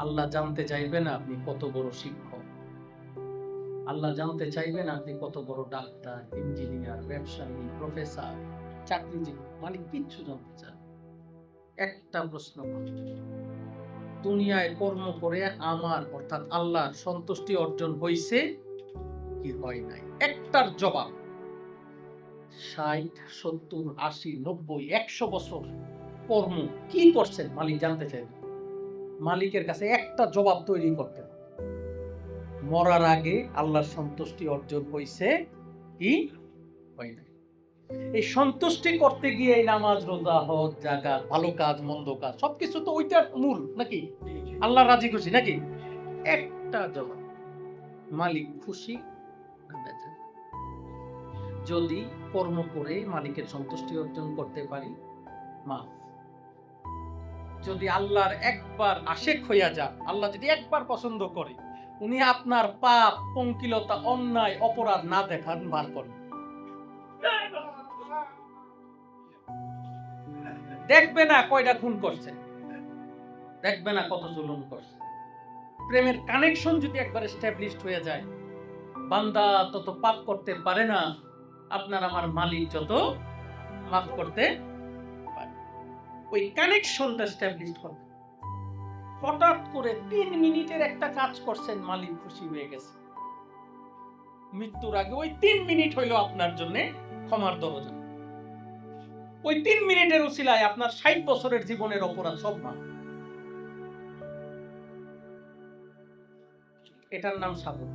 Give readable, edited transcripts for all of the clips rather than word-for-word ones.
আল্লাহ জানতে চাইবেন আপনি কত বড় শিক্ষক, আল্লাহ জানতে চাইবেন আপনি কত বড় ডাক্তার, ইঞ্জিনিয়ার, ব্যবসায়ী, প্রফেসর, চাকরিজীবী, মানে কিচ্ছু জানতে চান। একটা প্রশ্ন, দুনিয়ায় কর্ম করে আমার অর্থাৎ আল্লাহর সন্তুষ্টি অর্জন হইছে কি হয় নাই, একটার জবাব। 60, 70, 80, 90, 100 বছর কর্ম কি করছেন মালিক জানতে চাইবেন। মালিকের কাছে একটা জবাব তৈরি করতে হবে, মরার আগে আল্লাহর সন্তুষ্টি অর্জন হইছে কি হয় নাই। এই সন্তুষ্টি করতে গিয়ে এই নামাজ, রোজা, হজ, জাকাত, ভালো কাজ, মন্দ কাজ সবকিছু তো ওইটার মূল নাকি, আল্লাহ রাজি খুশি নাকি। একটা জবাব, মালিক খুশি না বেজার। যদি কর্ম করে মালিকের সন্তুষ্টি অর্জন করতে পারি মাফ। যদি আল্লাহর একবার আশেক হইয়া যান, আল্লাহ যদি একবার পছন্দ করে, উনি আপনার পাপ, পঙ্কিলতা, অন্যায়, অপরাধ না দেখান বার করেন, দেখবে না কয়টা খুন করছে, দেখবে না কত জুলুম করছে। প্রেমের কানেকশন যদি একবার এস্টাবলিশড হয়ে যায়, বান্দা তত পাপ করতে পারে না, আপনার আমার মালিক যত মাফ করতে পারে। ওই কানেকশনটা এস্টাবলিশড করতে, হঠাৎ করে 3 মিনিটের একটা কাজ করছেন, মালিক খুশি হয়ে গেছে, মৃত্যুর আগে ওই 3 মিনিট হইলো আপনার জন্য ক্ষমার দরজা। ওই 3 মিনিটের উসিলায় আপনার 60 বছরের জীবনের অপরাধ সব মাফ। এটার নাম সাবর।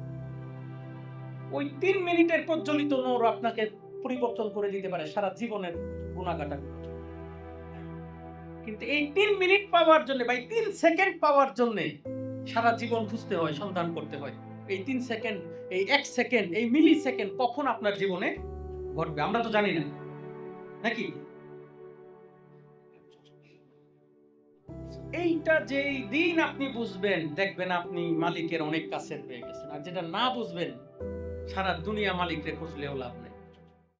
ওই 3 মিনিটের প্রজ্বলিত নূর আপনাকে পরিবর্তন করে দিতে পারে সারা জীবনের গুনাহগাটা। কিন্তু এই 3 মিনিট পাওয়ার জন্য বা 3 সেকেন্ড পাওয়ার জন্য সারা জীবন খুঁজতে হয়, সন্ধান করতে হয়। এই 3 সেকেন্ড, এই 1 সেকেন্ড, এই মিলি সেকেন্ড কখন আপনার জীবনে ঘটবে আমরা তো জানি না নাকি। এইটা যেই দিন আপনি বুঝবেন, দেখবেন আপনি মালিকের অনেক কাছের হয়ে গেছেন। আর যেটা না বুঝবেন, সারা দুনিয়া মালিকরে খুঁজলেও লাভ নেই।